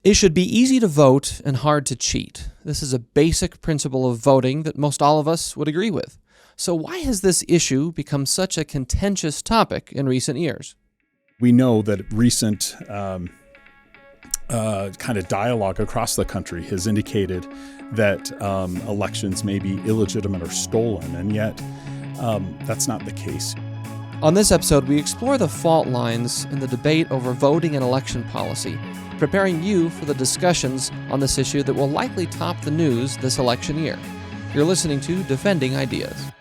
It should be easy to vote and hard to cheat. This is a basic principle of voting that most all of us would agree with. So why has this issue become such a contentious topic in recent years? We know that recent kind of dialogue across the country has indicated that elections may be illegitimate or stolen, and yet that's not the case. On this episode, we explore the fault lines in the debate over voting and election policy, preparing you for the discussions on this issue that will likely top the news this election year. You're listening to Defending Ideas.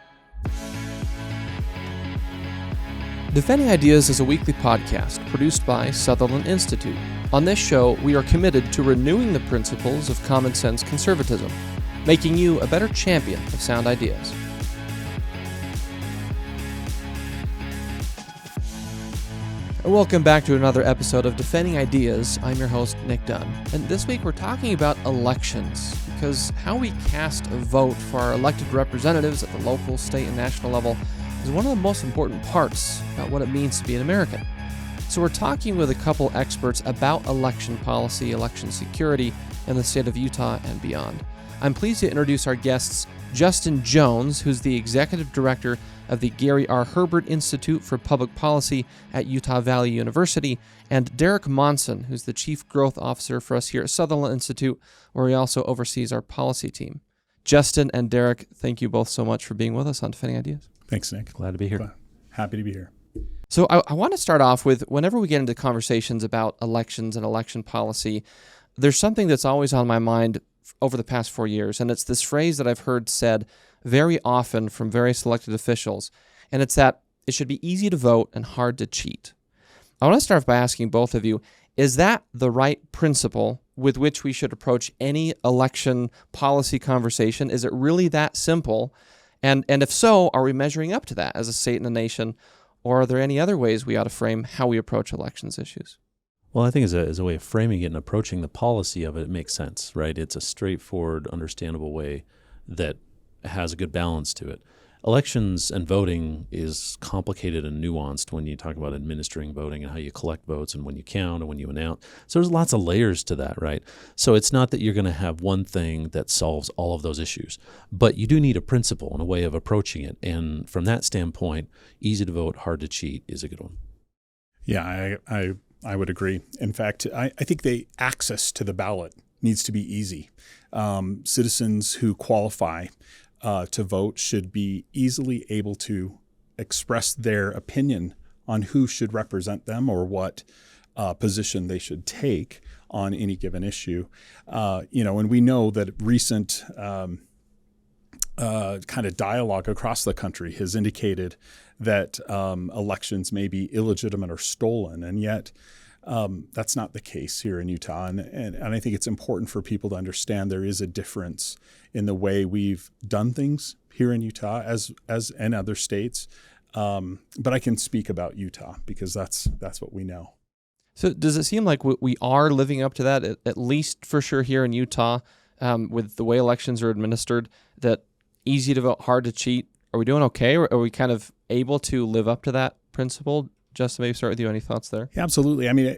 Defending Ideas is a weekly podcast produced by Sutherland Institute. On this show, we are committed to renewing the principles of common sense conservatism, making you a better champion of sound ideas. Welcome back to another episode of Defending Ideas. I'm your host, Nic Dunn. And this week we're talking about elections, because how we cast a vote for our elected representatives at the local, state, and national level is one of the most important parts about what it means to be an American. So we're talking with a couple experts about election policy, election security in the state of Utah and beyond. I'm pleased to introduce our guests, Justin Jones, who's the Executive Director of the Gary R. Herbert Institute for Public Policy at Utah Valley University, and Derek Monson, who's the Chief Growth Officer for us here at Sutherland Institute, where he also oversees our policy team. Justin and Derek, thank you both so much for being with us on Defending Ideas. Thanks, Nick. Glad to be here. Happy to be here. So I want to start off with, whenever we get into conversations about elections and election policy, there's something that's always on my mind over the past 4 years, and it's this phrase that I've heard said very often from various elected officials, and it's that it should be easy to vote and hard to cheat. I want to start by asking both of you, is that the right principle with which we should approach any election policy conversation? Is it really that simple? And if so, are we measuring up to that as a state and a nation, or are there any other ways we ought to frame how we approach elections issues? Well, I think as a way of framing it and approaching the policy of it, it makes sense, right? It's a straightforward, understandable way that has a good balance to it. Elections and voting is complicated and nuanced when you talk about administering voting and how you collect votes and when you count and when you announce. So there's lots of layers to that, right? So it's not that you're going to have one thing that solves all of those issues, but you do need a principle and a way of approaching it. And from that standpoint, easy to vote, hard to cheat is a good one. Yeah, I would agree. In fact, I think the access to the ballot needs to be easy. Citizens who qualify to vote should be easily able to express their opinion on who should represent them or what position they should take on any given issue. And we know that recent kind of dialogue across the country has indicated that elections may be illegitimate or stolen, and yet that's not the case here in Utah. And I think it's important for people to understand there is a difference in the way we've done things here in Utah as in other states. But I can speak about Utah because that's what we know. So does it seem like we are living up to that, at least for sure here in Utah, with the way elections are administered, that easy to vote, hard to cheat? Are we doing okay? Or are we kind of able to live up to that principle? Justin, maybe start with you. Any thoughts there? Yeah, absolutely. I mean,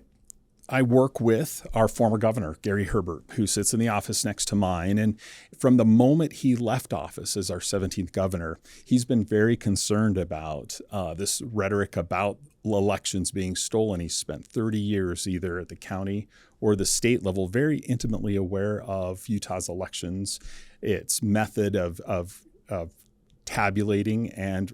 I work with our former governor, Gary Herbert, who sits in the office next to mine. And from the moment he left office as our 17th governor, he's been very concerned about this rhetoric about elections being stolen. He spent 30 years either at the county or the state level very intimately aware of Utah's elections, its method of tabulating and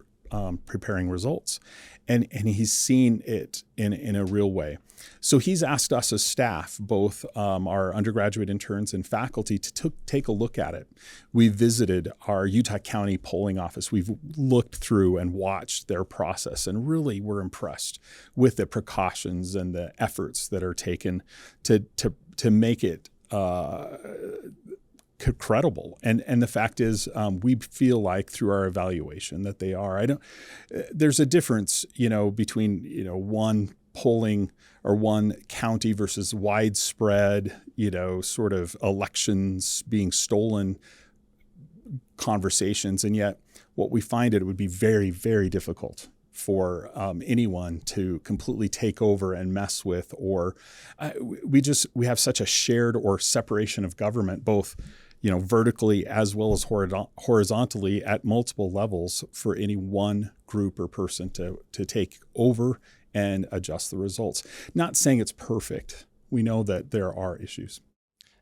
preparing results. And he's seen it in a real way. So he's asked us as staff, both our undergraduate interns and faculty, to take a look at it. We visited our Utah County polling office. We've looked through and watched their process, and really we're impressed with the precautions and the efforts that are taken to make it credible. And the fact is, we feel like through our evaluation that they are. There's a difference, between, one polling or one county versus widespread, sort of elections being stolen conversations. And yet what we find it would be very, very difficult for anyone to completely take over and mess with, or we have such a shared or separation of government, both vertically as well as horizontally at multiple levels, for any one group or person to take over and adjust the results. Not saying it's perfect. We know that there are issues.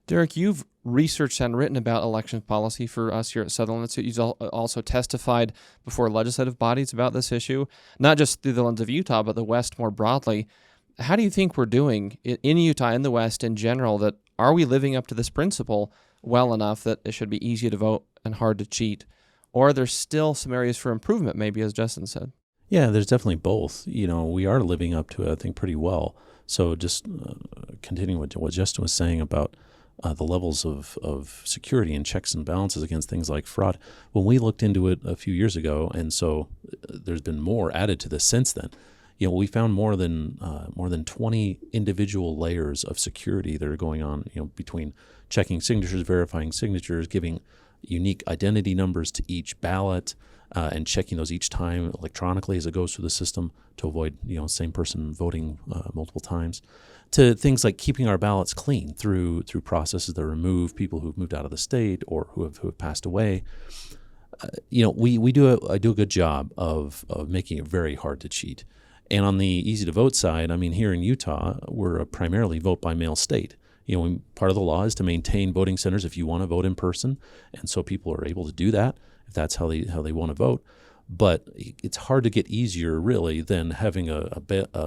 Derek, you've researched and written about elections policy for us here at Sutherland Institute. You've also testified before legislative bodies about this issue, not just through the lens of Utah, but the West more broadly. How do you think we're doing in Utah, in the West in general? That are we living up to this principle well enough that it should be easy to vote and hard to cheat? Or are there still some areas for improvement, maybe, as Justin said? Yeah, there's definitely both. We are living up to it, I think, pretty well. So just continuing what Justin was saying about the levels of security and checks and balances against things like fraud. When we looked into it a few years ago, and so there's been more added to this since then, we found more than 20 individual layers of security that are going on, between checking signatures, verifying signatures, giving unique identity numbers to each ballot, and checking those each time electronically as it goes through the system to avoid, same person voting multiple times, to things like keeping our ballots clean through processes that remove people who've moved out of the state or who have passed away. I do a good job of making it very hard to cheat. And on the easy to vote side, here in Utah, we're a primarily vote by mail state. Part of the law is to maintain voting centers if you want to vote in person, and so people are able to do that if that's how they want to vote. But it's hard to get easier, really, than having a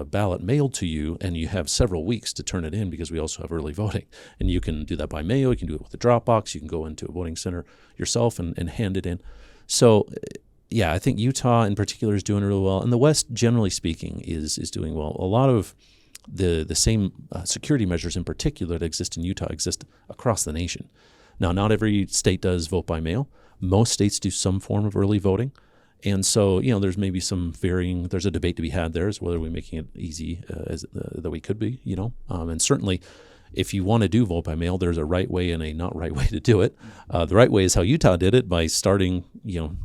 ballot mailed to you, and you have several weeks to turn it in, because we also have early voting. And you can do that by mail. You can do it with a drop box. You can go into a voting center yourself and hand it in. So, yeah, I think Utah in particular is doing really well. And the West, generally speaking, is doing well. A lot of the same security measures in particular that exist in Utah exist across the nation. Now, not every state does vote by mail. Most states do some form of early voting. And so, there's maybe there's a debate to be had there as whether we're making it easy that we could be, and certainly if you want to do vote by mail, there's a right way and a not right way to do it. The right way is how Utah did it, by starting,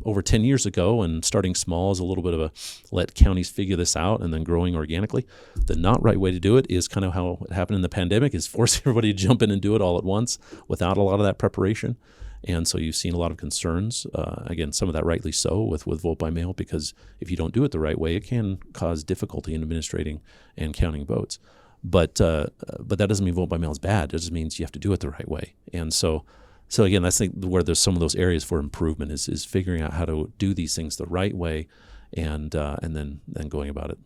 over 10 years ago, and starting small as a little bit of let counties figure this out, and then growing organically. The not right way to do it is kind of how it happened in the pandemic, is force everybody to jump in and do it all at once without a lot of that preparation. And so you've seen a lot of concerns, again, some of that rightly so, with vote by mail, because if you don't do it the right way, it can cause difficulty in administrating and counting votes. But that doesn't mean vote by mail is bad. It just means you have to do it the right way. And so again, that's where there's some of those areas for improvement is figuring out how to do these things the right way, and then going about it.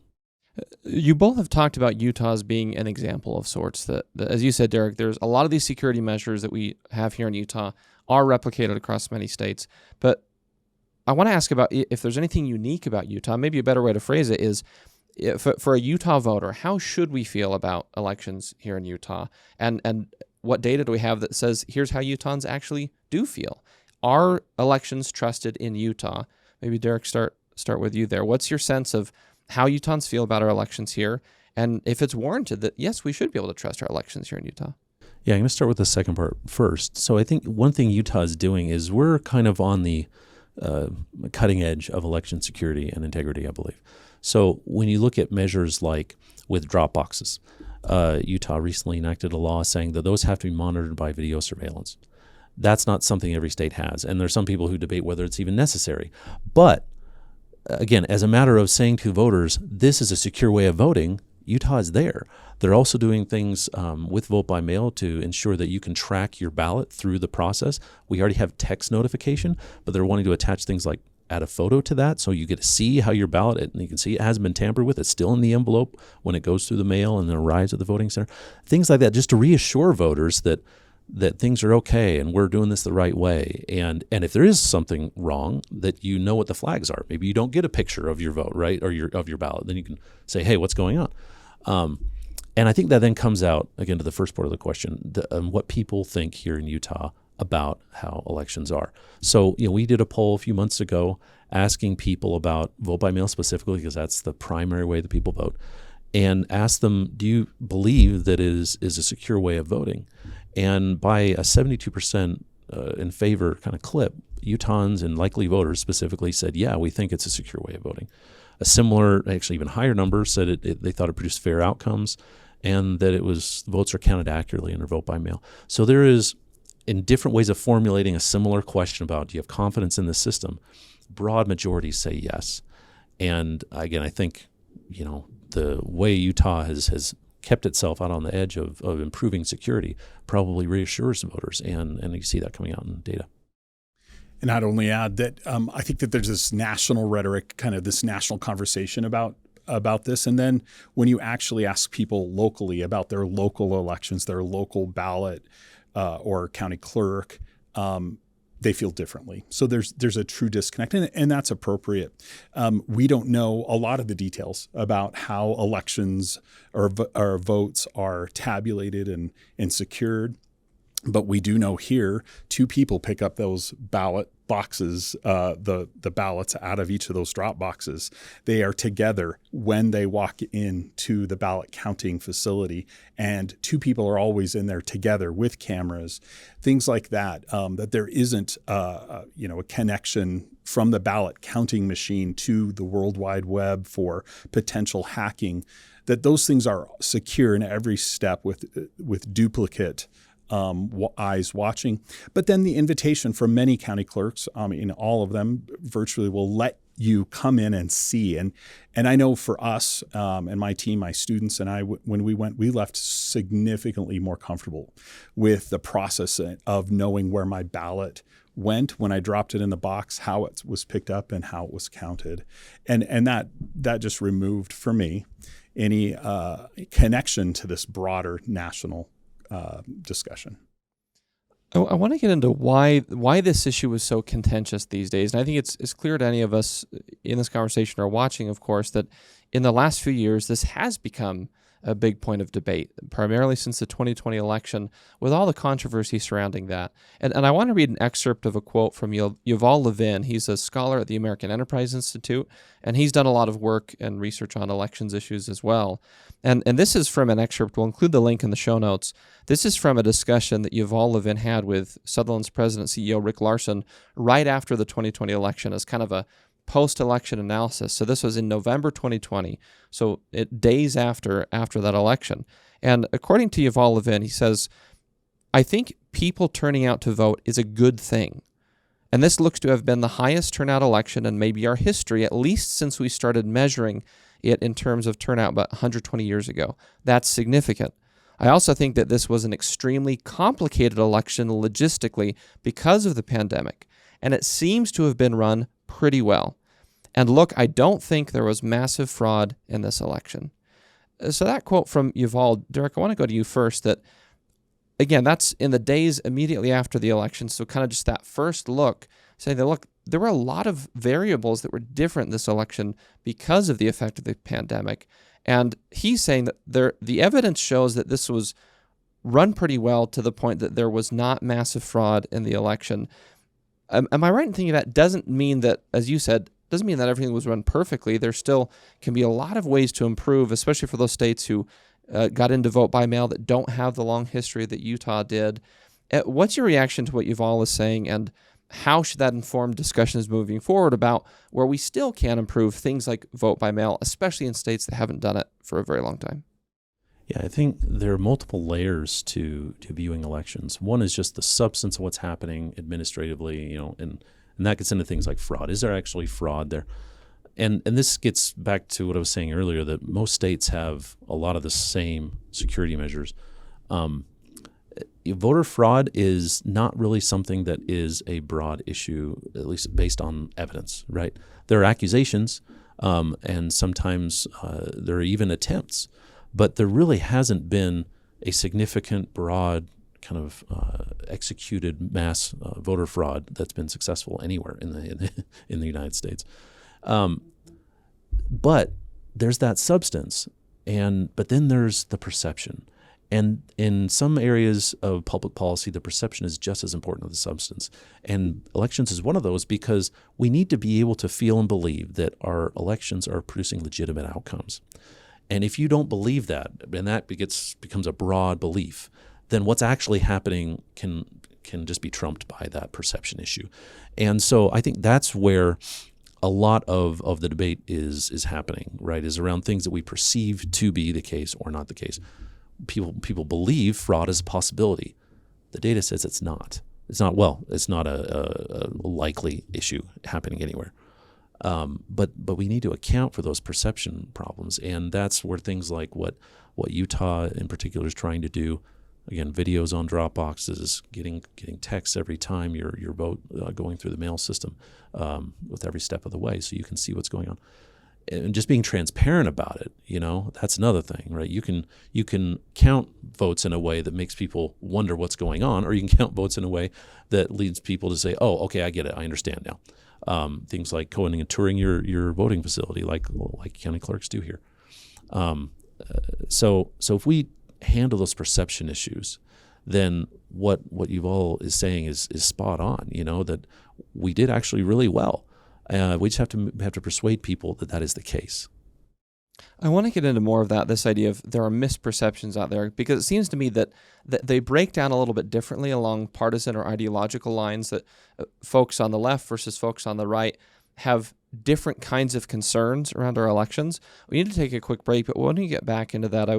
You both have talked about Utah as being an example of sorts. That, as you said, Derek, there's a lot of these security measures that we have here in Utah are replicated across many states. But I want to ask about if there's anything unique about Utah. Maybe a better way to phrase it is, for a Utah voter, how should we feel about elections here in Utah? And what data do we have that says here's how Utahns actually do feel? Are elections trusted in Utah? Maybe Derek, start with you there. What's your sense of how Utahns feel about our elections here, and if it's warranted that, yes, we should be able to trust our elections here in Utah? Yeah, I'm going to start with the second part first. So I think one thing Utah is doing is we're kind of on the cutting edge of election security and integrity, I believe. So when you look at measures like with drop boxes, Utah recently enacted a law saying that those have to be monitored by video surveillance. That's not something every state has, and there's some people who debate whether it's even necessary. But again, as a matter of saying to voters, this is a secure way of voting, Utah is there. They're also doing things with vote by mail to ensure that you can track your ballot through the process. We already have text notification, but they're wanting to attach things like add a photo to that, so you get to see how your ballot, and you can see it hasn't been tampered with. It's still in the envelope when it goes through the mail and then arrives at the voting center. Things like that, just to reassure voters that things are okay and we're doing this the right way. And if there is something wrong, that you know what the flags are. Maybe you don't get a picture of your vote, right, or of your ballot. Then you can say, hey, what's going on? And I think that then comes out, again, to the first part of the question, what people think here in Utah about how elections are. So, we did a poll a few months ago asking people about vote by mail specifically, because that's the primary way that people vote, and asked them, do you believe that is a secure way of voting? And by a 72% in favor kind of clip, Utahns and likely voters specifically said, yeah, we think it's a secure way of voting. A similar, actually even higher number, said they thought it produced fair outcomes, and that votes are counted accurately in their vote by mail. So there is, in different ways of formulating a similar question about, do you have confidence in the system? Broad majorities say yes. And again, I think, the way Utah has kept itself out on the edge of improving security probably reassures voters, and you see that coming out in data. And I'd only add that I think that there's this national rhetoric, kind of this national conversation about this. And then when you actually ask people locally about their local elections, their local ballot or county clerk, they feel differently. So there's a true disconnect, and that's appropriate. We don't know a lot of the details about how elections or votes are tabulated and secured. But we do know here, two people pick up those ballot boxes, the ballots out of each of those drop boxes. They are together when they walk into the ballot counting facility, and two people are always in there together with cameras, things like that. That there isn't a connection from the ballot counting machine to the World Wide Web for potential hacking. That those things are secure in every step with duplicate eyes watching. But then the invitation from many county clerks, all of them virtually, will let you come in and see. And I know for us and my team, my students and I, when we went, we left significantly more comfortable with the process of knowing where my ballot went when I dropped it in the box, how it was picked up and how it was counted. And that just removed for me any connection to this broader national discussion. I want to get into why this issue is so contentious these days. And I think it's clear to any of us in this conversation or watching, of course, that in the last few years, this has become a big point of debate, primarily since the 2020 election, with all the controversy surrounding that. And I want to read an excerpt of a quote from Yuval Levin. He's a scholar at the American Enterprise Institute, and he's done a lot of work and research on elections issues as well. And this is from an excerpt. We'll include the link in the show notes. This is from a discussion that Yuval Levin had with Sutherland's president CEO Rick Larson right after the 2020 election as kind of a post-election analysis. So this was in November 2020, so days after that election. And according to Yuval Levin, he says, "I think people turning out to vote is a good thing. And this looks to have been the highest turnout election in maybe our history, at least since we started measuring it in terms of turnout about 120 years ago. That's significant. I also think that this was an extremely complicated election logistically because of the pandemic, and it seems to have been run pretty well. And look, I don't think there was massive fraud in this election." So that quote from Yuval, Derek, I want to go to you first. That, again, that's in the days immediately after the election, so kind of just that first look, saying that, look, there were a lot of variables that were different this election because of the effect of the pandemic. And he's saying that the evidence shows that this was run pretty well to the point that there was not massive fraud in the election. Am I right in thinking that doesn't mean that, as you said, doesn't mean that everything was run perfectly? There still can be a lot of ways to improve, especially for those states who got into vote by mail that don't have the long history that Utah did. What's your reaction to what Yuval is saying, and how should that inform discussions moving forward about where we still can improve things like vote by mail, especially in states that haven't done it for a very long time? Yeah, I think there are multiple layers to viewing elections. One is just the substance of what's happening administratively, and that gets into things like fraud. Is there actually fraud there? And this gets back to what I was saying earlier, that most states have a lot of the same security measures. Voter fraud is not really something that is a broad issue, at least based on evidence, right? There are accusations, and sometimes there are even attempts, but there really hasn't been a significant, broad, kind of executed mass voter fraud that's been successful anywhere in the United States. But there's that substance, but then there's the perception. And in some areas of public policy, the perception is just as important as the substance. And elections is one of those, because we need to be able to feel and believe that our elections are producing legitimate outcomes. And if you don't believe that, and that becomes a broad belief, then what's actually happening can just be trumped by that perception issue. And so I think that's where a lot of the debate is happening, right, is around things that we perceive to be the case or not the case. People believe fraud is a possibility. The data says it's not. It's not a likely issue happening anywhere. But we need to account for those perception problems, and that's where things like what Utah in particular is trying to do. Again, videos on Dropboxes, getting texts every time your vote going through the mail system, with every step of the way, so you can see what's going on, and just being transparent about it. That's another thing, right? You can count votes in a way that makes people wonder what's going on, or you can count votes in a way that leads people to say, "Oh, okay, I get it, I understand now." Things like going and touring your voting facility, like county clerks do here. So if we handle those perception issues, then what Yuval is saying is spot on. That we did actually really well. We just have to persuade people that is the case. I want to get into more of that, this idea of there are misperceptions out there, because it seems to me that they break down a little bit differently along partisan or ideological lines, that folks on the left versus folks on the right have different kinds of concerns around our elections. We need to take a quick break, but when we get back into that,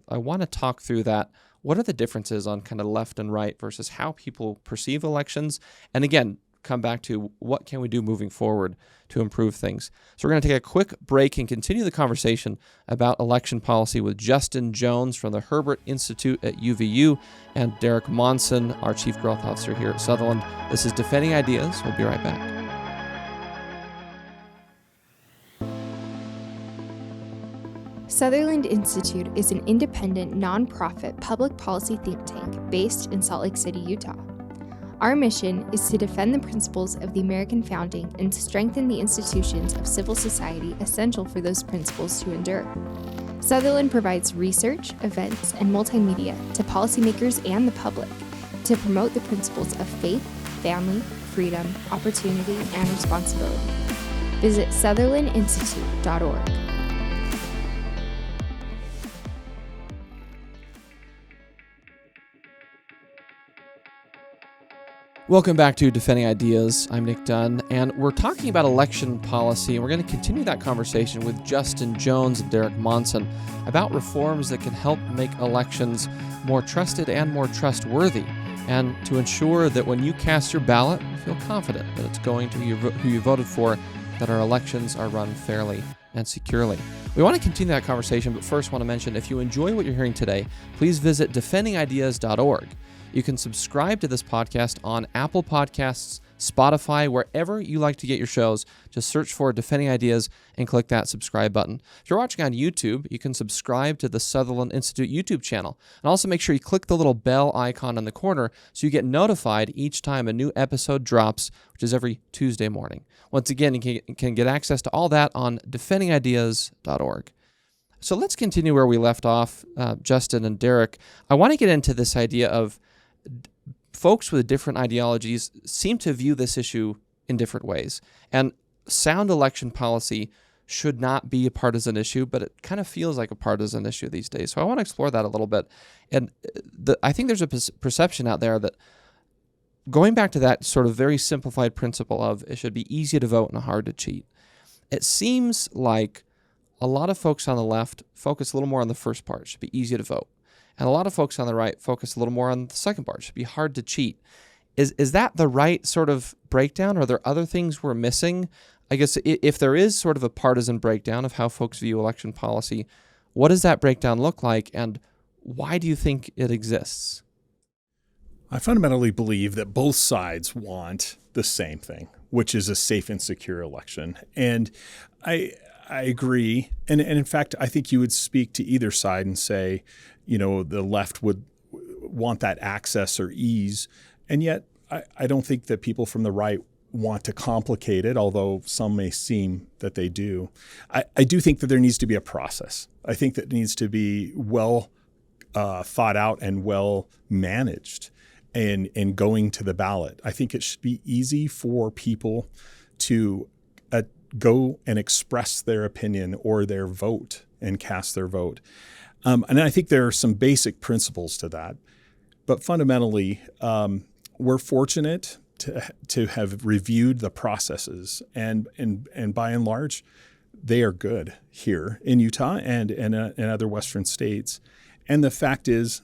I want to talk through that. What are the differences on kind of left and right versus how people perceive elections? And again, come back to what can we do moving forward to improve things. So we're going to take a quick break and continue the conversation about election policy with Justin Jones from the Herbert Institute at UVU and Derek Monson, our Chief Growth Officer here at Sutherland. This is Defending Ideas. We'll be right back. Sutherland Institute is an independent, nonprofit public policy think tank based in Salt Lake City, Utah. Our mission is to defend the principles of the American founding and strengthen the institutions of civil society essential for those principles to endure. Sutherland provides research, events, and multimedia to policymakers and the public to promote the principles of faith, family, freedom, opportunity, and responsibility. Visit sutherlandinstitute.org. Welcome back to Defending Ideas. I'm Nic Dunn, and we're talking about election policy, and we're going to continue that conversation with Justin Jones and Derek Monson about reforms that can help make elections more trusted and more trustworthy, and to ensure that when you cast your ballot, you feel confident that it's going to who you voted for, that our elections are run fairly and securely. We want to continue that conversation, but first want to mention, if you enjoy what you're hearing today, please visit defendingideas.org. You can subscribe to this podcast on Apple Podcasts, Spotify, wherever you like to get your shows. Just search for Defending Ideas and click that subscribe button. If you're watching on YouTube, you can subscribe to the Sutherland Institute YouTube channel. And also make sure you click the little bell icon in the corner so you get notified each time a new episode drops, which is every Tuesday morning. Once again, you can get access to all that on defendingideas.org. So let's continue where we left off, Justin and Derek. I want to get into this idea of folks with different ideologies seem to view this issue in different ways. And sound election policy should not be a partisan issue, but it kind of feels like a partisan issue these days. So I want to explore that a little bit. And I think there's a perception out there that going back to that sort of very simplified principle of it should be easy to vote and hard to cheat, it seems like a lot of folks on the left focus a little more on the first part. It should be easy to vote. And a lot of folks on the right focus a little more on the second part. It should be hard to cheat. Is that the right sort of breakdown? Are there other things we're missing? I guess if there is sort of a partisan breakdown of how folks view election policy, what does that breakdown look like, and why do you think it exists? I fundamentally believe that both sides want the same thing, which is a safe and secure election. And I agree. And in fact, I think you would speak to either side and say, the left would want that access or ease. And yet I don't think that people from the right want to complicate it, although some may seem that they do. I do think that there needs to be a process. I think that it needs to be well thought out and well managed in going to the ballot. I think it should be easy for people to go and express their opinion or their vote and cast their vote. And I think there are some basic principles to that. But fundamentally, we're fortunate to have reviewed the processes, and by and large, they are good here in Utah and in other Western states. And the fact is,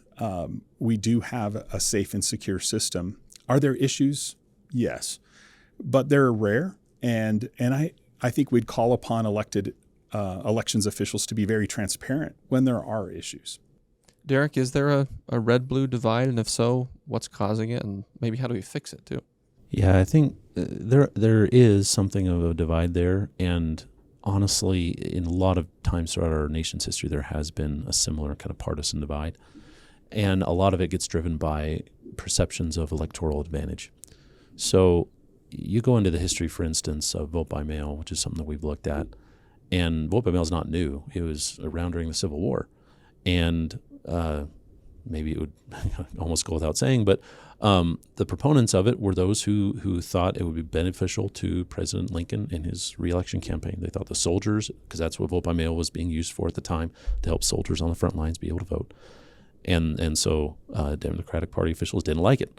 we do have a safe and secure system. Are there issues? Yes, but they're rare, and I think we'd call upon elections officials to be very transparent when there are issues. Derek, is there a red-blue divide, and if so, what's causing it, and maybe how do we fix it too? Yeah, I think there is something of a divide there, and honestly, in a lot of times throughout our nation's history, there has been a similar kind of partisan divide, and a lot of it gets driven by perceptions of electoral advantage. So you go into the history, for instance, of vote by mail, which is something that we've looked at, and vote by mail is not new. It was around during the Civil War, and maybe it would almost go without saying, but the proponents of it were those who thought it would be beneficial to President Lincoln in his re-election campaign. They thought the soldiers, because that's what vote by mail was being used for at the time, to help soldiers on the front lines be able to vote. And so Democratic Party officials didn't like it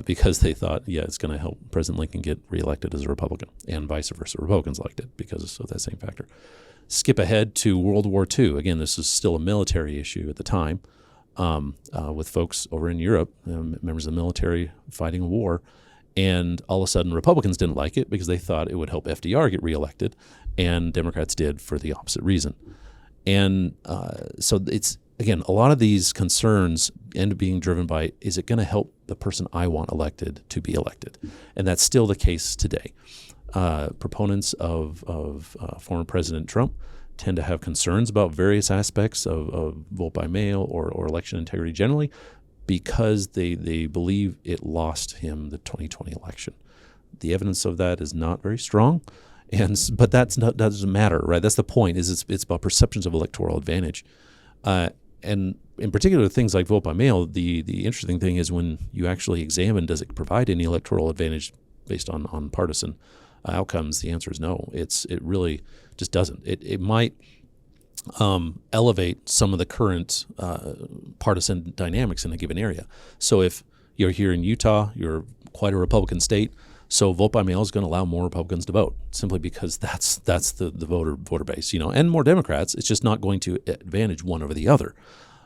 because they thought, it's going to help President Lincoln get reelected as a Republican, and vice versa. Republicans liked it because of that same factor. Skip ahead to World War II. Again, this is still a military issue at the time, with folks over in Europe, members of the military fighting a war. And all of a sudden, Republicans didn't like it because they thought it would help FDR get reelected, and Democrats did for the opposite reason. And so it's, again, a lot of these concerns end up being driven by, is it going to help the person I want elected to be elected? And that's still the case today. Proponents of former President Trump tend to have concerns about various aspects of vote by mail or election integrity generally, because they believe it lost him the 2020 election. The evidence of that is not very strong, but that doesn't matter, right? That's the point. Is it's about perceptions of electoral advantage, and in particular things like vote by mail. The interesting thing is when you actually examine, does it provide any electoral advantage based on partisan outcomes? The answer is no. It really just doesn't. It might elevate some of the current partisan dynamics in a given area. So if you're here in Utah, you're quite a Republican state, so vote by mail is going to allow more Republicans to vote, simply because that's the voter base, and more Democrats. It's just not going to advantage one over the other.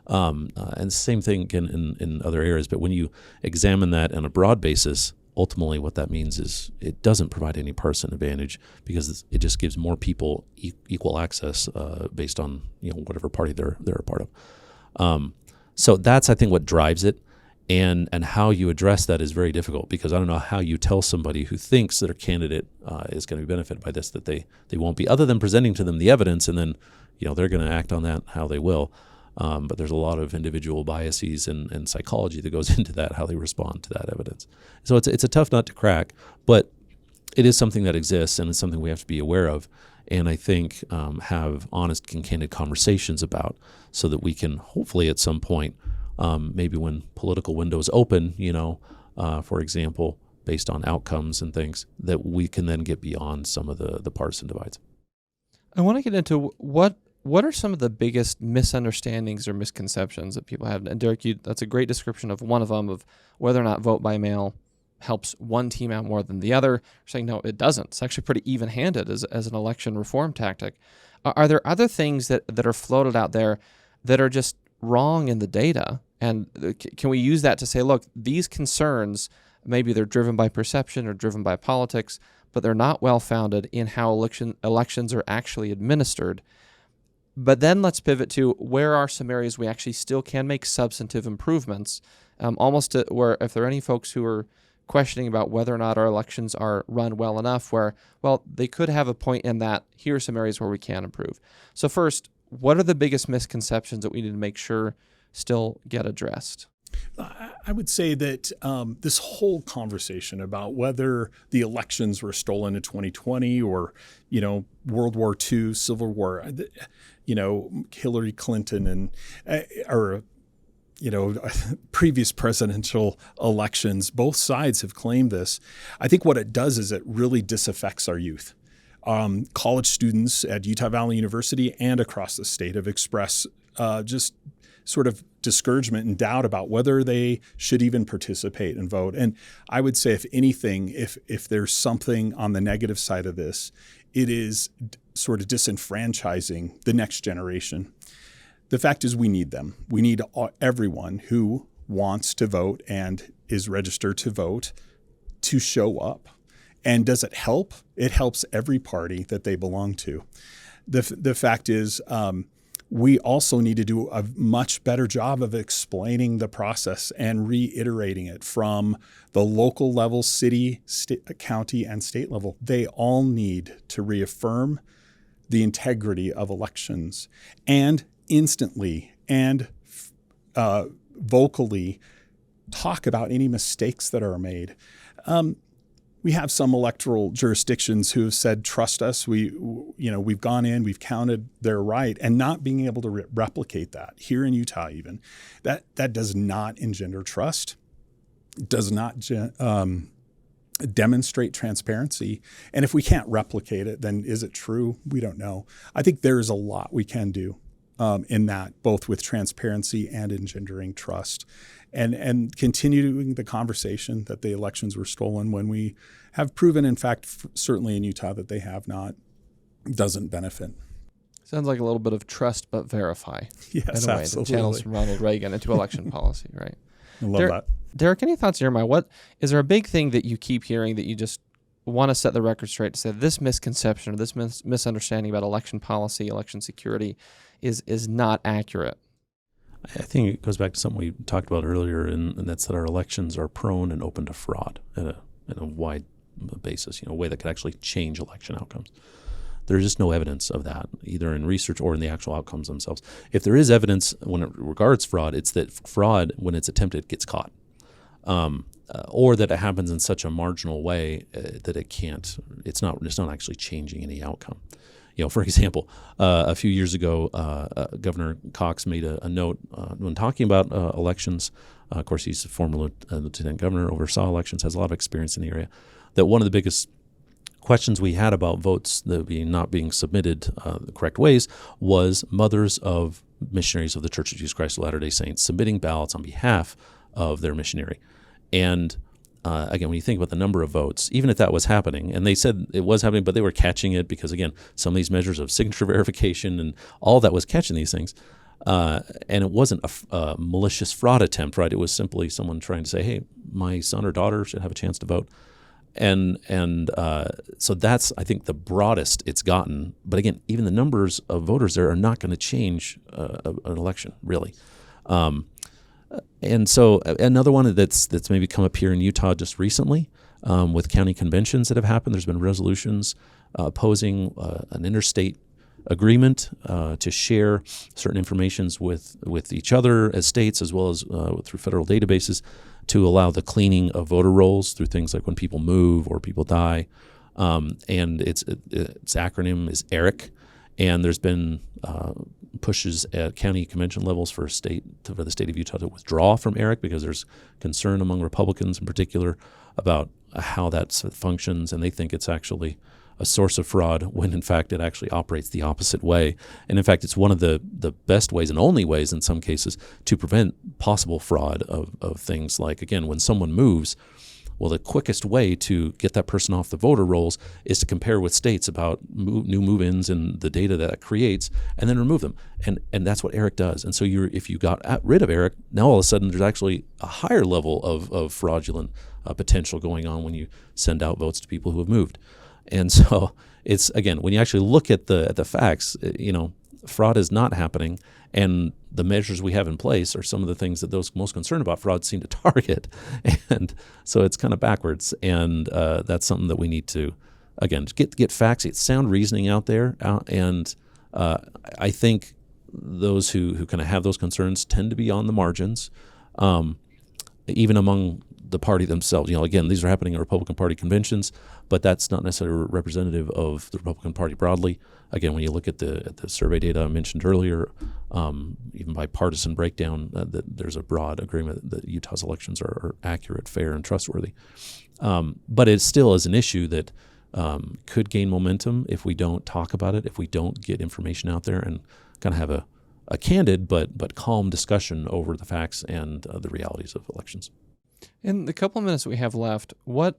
And the same thing again in other areas. But when you examine that on a broad basis, ultimately what that means is it doesn't provide any partisan advantage, because it just gives more people equal access based on whatever party they're a part of. So that's, I think, what drives it, and how you address that is very difficult, because I don't know how you tell somebody who thinks their candidate is going to be benefited by this that they won't be, other than presenting to them the evidence, and then they're going to act on that how they will. But there's a lot of individual biases and psychology that goes into that, how they respond to that evidence. So it's a tough nut to crack, but it is something that exists, and it's something we have to be aware of, and I think have honest and candid conversations about, so that we can hopefully at some point, maybe when political windows open, for example, based on outcomes and things, that we can then get beyond some of the partisan divides. I want to get into what are some of the biggest misunderstandings or misconceptions that people have? And Derek, that's a great description of one of them, of whether or not vote by mail helps one team out more than the other. You're saying, no, it doesn't. It's actually pretty even-handed as an election reform tactic. Are there other things that are floated out there that are just wrong in the data? And can we use that to say, look, these concerns, maybe they're driven by perception or driven by politics, but they're not well-founded in how elections are actually administered? But then let's pivot to where are some areas we actually still can make substantive improvements, almost to where if there are any folks who are questioning about whether or not our elections are run well enough, where, well, they could have a point in that, here are some areas where we can improve. So first, what are the biggest misconceptions that we need to make sure still get addressed? I would say that this whole conversation about whether the elections were stolen in 2020 or, World War II, Civil War, Hillary Clinton or previous presidential elections, both sides have claimed this. I think what it does is it really disaffects our youth. College students at Utah Valley University and across the state have expressed just sort of discouragement and doubt about whether they should even participate and vote. And I would say, if anything, if there's something on the negative side of this, it is sort of disenfranchising the next generation. The fact is, we need them. We need everyone who wants to vote and is registered to vote to show up. And does it help? It helps every party that they belong to. The fact is, we also need to do a much better job of explaining the process and reiterating it from the local level, city, county, and state level. They all need to reaffirm the integrity of elections and instantly and vocally talk about any mistakes that are made. We have some electoral jurisdictions who have said, trust us. We've gone in, we've counted, they're right, and not being able to replicate that here in Utah even. That does not engender trust, does not demonstrate transparency. And if we can't replicate it, then is it true? We don't know. I think there's a lot we can do in that, both with transparency and engendering trust. And continuing the conversation that the elections were stolen when we have proven, in fact, certainly in Utah, that they have not, doesn't benefit. Sounds like a little bit of trust but verify. Yes, in a way, absolutely. that channels from Ronald Reagan into election policy, right? I love that. Derek, any thoughts here? What is there a big thing that you keep hearing that you just want to set the record straight to say this misconception or this misunderstanding about election policy, election security is not accurate? I think it goes back to something we talked about earlier, and that's that our elections are prone and open to fraud in a wide basis, a way that could actually change election outcomes. There's just no evidence of that, either in research or in the actual outcomes themselves. If there is evidence when it regards fraud, it's that fraud, when it's attempted, gets caught, or that it happens in such a marginal way that it's not actually changing any outcome. For example, a few years ago, Governor Cox made a note when talking about elections. Of course, he's a former lieutenant governor, oversaw elections, has a lot of experience in the area, that one of the biggest questions we had about votes that not being submitted the correct ways was mothers of missionaries of the Church of Jesus Christ of Latter-day Saints submitting ballots on behalf of their missionary. And again, when you think about the number of votes, even if that was happening, and they said it was happening, but they were catching it because, again, some of these measures of signature verification and all that was catching these things. And it wasn't a malicious fraud attempt, right? It was simply someone trying to say, hey, my son or daughter should have a chance to vote. And so that's, I think, the broadest it's gotten. But again, even the numbers of voters there are not going to change an election, really. And so another one that's maybe come up here in Utah just recently with county conventions that have happened, there's been resolutions opposing an interstate agreement to share certain informations with each other as states, as well as through federal databases, to allow the cleaning of voter rolls through things like when people move or people die. And its acronym is ERIC. And there's been pushes at county convention levels for the state of Utah to withdraw from ERIC because there's concern among Republicans in particular about how that functions, and they think it's actually a source of fraud when in fact it actually operates the opposite way. And in fact, it's one of the best ways and only ways in some cases to prevent possible fraud of things like, again, when someone moves, well, the quickest way to get that person off the voter rolls is to compare with states about new move-ins and the data that creates, and then remove them. And that's what ERIC does. And so if you got rid of ERIC, now all of a sudden there's actually a higher level of fraudulent potential going on when you send out votes to people who have moved. And so it's, again, when you actually look at the facts, fraud is not happening, and the measures we have in place are some of the things that those most concerned about fraud seem to target. And so it's kind of backwards, and that's something that we need to, again, get facts, get sound reasoning out there, and I think those who kind of have those concerns tend to be on the margins, even among the party themselves. Again, these are happening at Republican Party conventions, but that's not necessarily representative of the Republican Party broadly. Again, when you look at the survey data I mentioned earlier, even by partisan breakdown, that there's a broad agreement that Utah's elections are accurate, fair, and trustworthy. But it still is an issue that could gain momentum if we don't talk about it, if we don't get information out there and kind of have a candid but calm discussion over the facts and the realities of elections. In the couple of minutes that we have left, what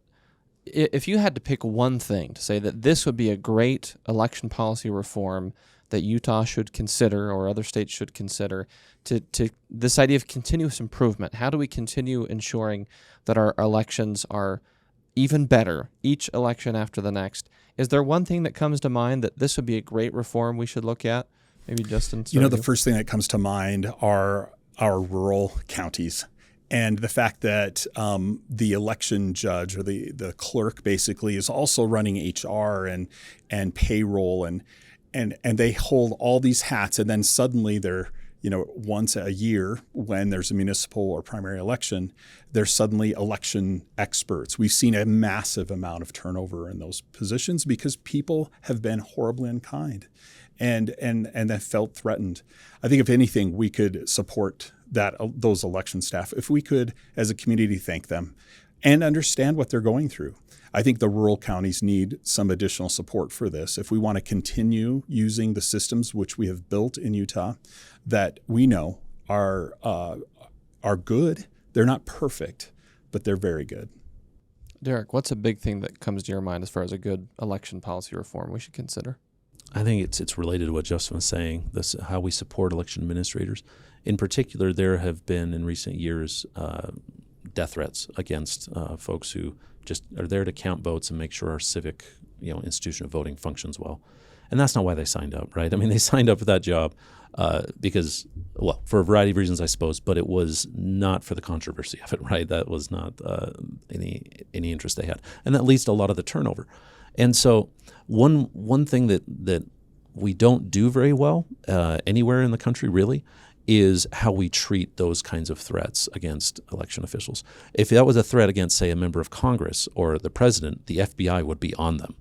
if you had to pick one thing to say that this would be a great election policy reform that Utah should consider or other states should consider to this idea of continuous improvement? How do we continue ensuring that our elections are even better each election after the next? Is there one thing that comes to mind that this would be a great reform we should look at? Maybe Justin. The first thing that comes to mind are our rural counties. And the fact that the election judge or the clerk basically is also running HR and payroll and they hold all these hats, and then suddenly they're once a year when there's a municipal or primary election, they're suddenly election experts. We've seen a massive amount of turnover in those positions because people have been horribly unkind and have felt threatened. I think if anything, we could support those election staff if we could, as a community, thank them and understand what they're going through. I think the rural counties need some additional support for this. If we want to continue using the systems which we have built in Utah that we know are good, they're not perfect, but they're very good. Derek, what's a big thing that comes to your mind as far as a good election policy reform we should consider? I think it's related to what Justin was saying, this how we support election administrators. In particular, there have been in recent years death threats against folks who just are there to count votes and make sure our civic institution of voting functions well. And that's not why they signed up, right? I mean, they signed up for that job because, well, for a variety of reasons, I suppose, but it was not for the controversy of it, right? That was not any interest they had. And that leads to a lot of the turnover. And so one thing that we don't do very well anywhere in the country, really, is how we treat those kinds of threats against election officials. If that was a threat against, say, a member of Congress or the president, the FBI would be on them.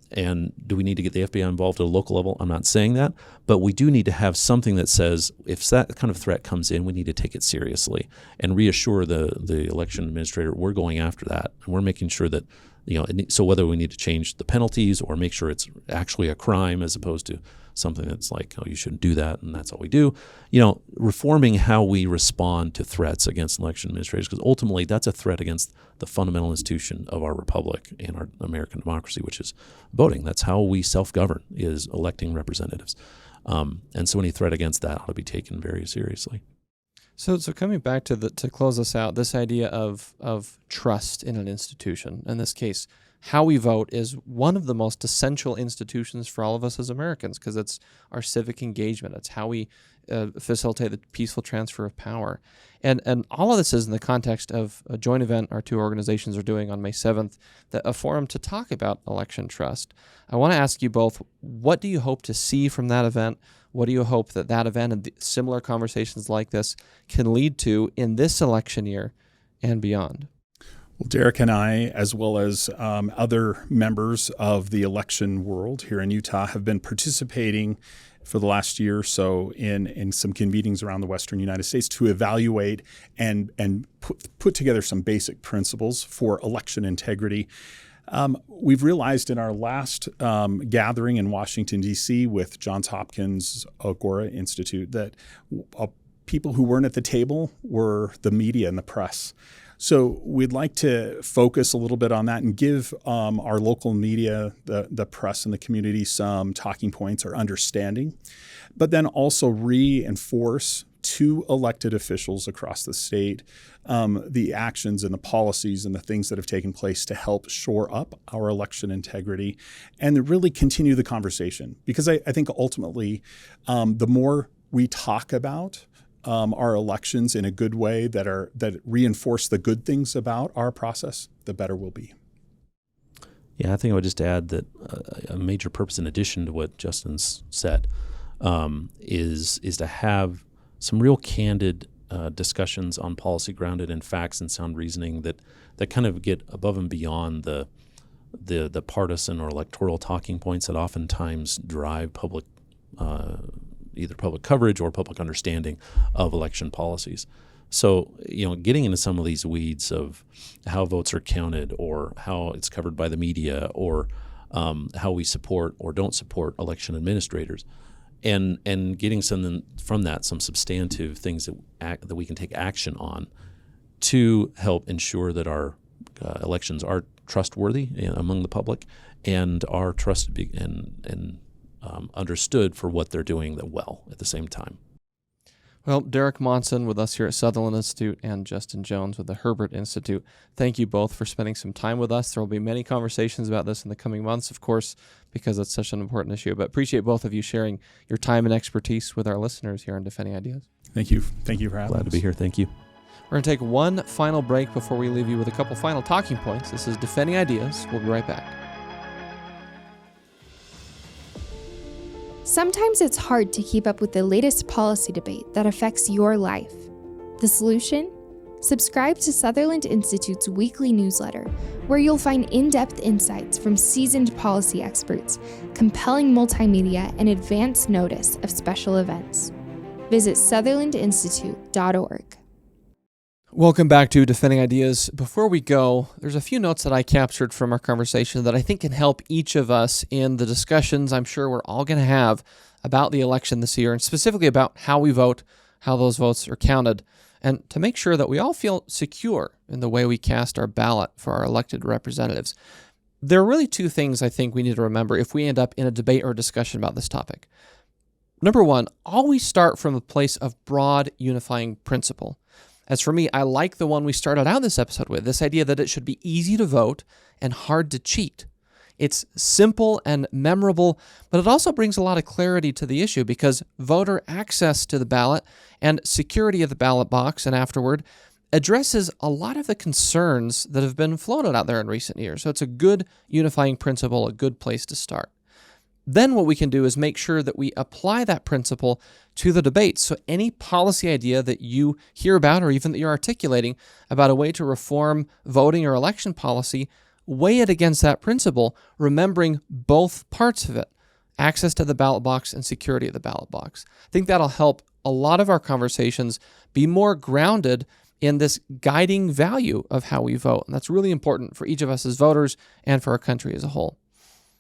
And do we need to get the FBI involved at a local level? I'm not saying that, but we do need to have something that says if that kind of threat comes in, we need to take it seriously and reassure the election administrator we're going after that, and we're making sure that so whether we need to change the penalties or make sure it's actually a crime as opposed to something that's like, oh, you shouldn't do that, and that's all we do. Reforming how we respond to threats against election administrators, because ultimately that's a threat against the fundamental institution of our republic and our American democracy, which is voting. That's how we self-govern, is electing representatives. And so any threat against that ought to be taken very seriously. So coming back to close this out, this idea of trust in an institution, in this case, how we vote is one of the most essential institutions for all of us as Americans, because it's our civic engagement. It's how we facilitate the peaceful transfer of power. And all of this is in the context of a joint event our two organizations are doing on May 7th, a forum to talk about election trust. I want to ask you both, what do you hope to see from that event? What do you hope that event and similar conversations like this can lead to in this election year and beyond? Well, Derek and I, as well as other members of the election world here in Utah, have been participating for the last year or so in some convenings around the Western United States to evaluate and put together some basic principles for election integrity. We've realized in our last gathering in Washington, D.C. with Johns Hopkins Agora Institute that people who weren't at the table were the media and the press. So we'd like to focus a little bit on that and give our local media, the press and the community some talking points or understanding, but then also reinforce to elected officials across the state the actions and the policies and the things that have taken place to help shore up our election integrity and to really continue the conversation. Because I think ultimately the more we talk about our elections in a good way that reinforce the good things about our process, the better we'll be. Yeah, I think I would just add that a major purpose, in addition to what Justin's said, is to have some real candid discussions on policy grounded in facts and sound reasoning that kind of get above and beyond the partisan or electoral talking points that oftentimes drive public either public coverage or public understanding of election policies. So, getting into some of these weeds of how votes are counted or how it's covered by the media or how we support or don't support election administrators and getting something from that, some substantive things that we can take action on to help ensure that our elections are trustworthy among the public and are trusted and understood for what they're doing well at the same time. Well, Derek Monson with us here at Sutherland Institute and Justin Jones with the Herbert Institute, thank you both for spending some time with us. There will be many conversations about this in the coming months, of course, because it's such an important issue. But appreciate both of you sharing your time and expertise with our listeners here on Defending Ideas. Thank you. Thank you for having us. Glad to be here. Thank you. We're going to take one final break before we leave you with a couple final talking points. This is Defending Ideas. We'll be right back. Sometimes it's hard to keep up with the latest policy debate that affects your life. The solution? Subscribe to Sutherland Institute's weekly newsletter, where you'll find in-depth insights from seasoned policy experts, compelling multimedia, and advance notice of special events. Visit sutherlandinstitute.org. Welcome back to Defending Ideas. Before we go, there's a few notes that I captured from our conversation that I think can help each of us in the discussions I'm sure we're all going to have about the election this year, and specifically about how we vote, how those votes are counted, and to make sure that we all feel secure in the way we cast our ballot for our elected representatives. There are really two things I think we need to remember if we end up in a debate or discussion about this topic. Number one, always start from a place of broad unifying principle. As for me, I like the one we started out this episode with, this idea that it should be easy to vote and hard to cheat. It's simple and memorable, but it also brings a lot of clarity to the issue because voter access to the ballot and security of the ballot box and afterward addresses a lot of the concerns that have been floated out there in recent years. So it's a good unifying principle, a good place to start. Then what we can do is make sure that we apply that principle to the debate. So any policy idea that you hear about or even that you're articulating about a way to reform voting or election policy, weigh it against that principle, remembering both parts of it, access to the ballot box and security of the ballot box. I think that'll help a lot of our conversations be more grounded in this guiding value of how we vote. And that's really important for each of us as voters and for our country as a whole.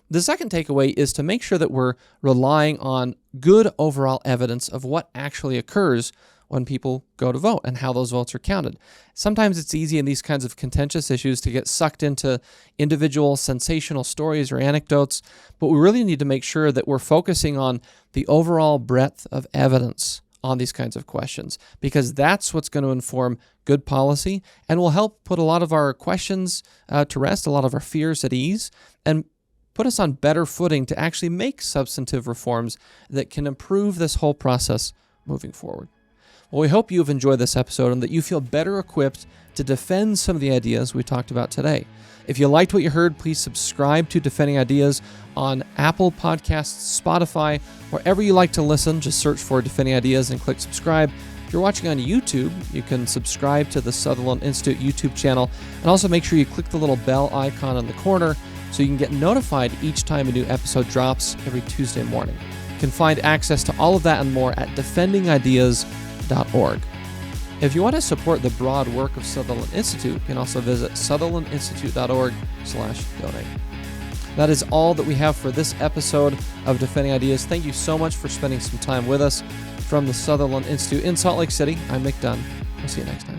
The second takeaway is to make sure that we're relying on good overall evidence of what actually occurs when people go to vote and how those votes are counted. Sometimes it's easy in these kinds of contentious issues to get sucked into individual sensational stories or anecdotes, but we really need to make sure that we're focusing on the overall breadth of evidence on these kinds of questions, because that's what's going to inform good policy and will help put a lot of our questions to rest, a lot of our fears at ease, and put us on better footing to actually make substantive reforms that can improve this whole process moving forward. Well, we hope you've enjoyed this episode and that you feel better equipped to defend some of the ideas we talked about today. If you liked what you heard, please subscribe to Defending Ideas on Apple Podcasts, Spotify, wherever you like to listen. Just search for Defending Ideas and click subscribe. If you're watching on YouTube, you can subscribe to the Sutherland Institute YouTube channel, and also make sure you click the little bell icon in the corner so you can get notified each time a new episode drops every Tuesday morning. You can find access to all of that and more at defendingideas.org. If you want to support the broad work of Sutherland Institute, you can also visit sutherlandinstitute.org/donate. That is all that we have for this episode of Defending Ideas. Thank you so much for spending some time with us. From the Sutherland Institute in Salt Lake City, I'm Nic Dunn. We'll see you next time.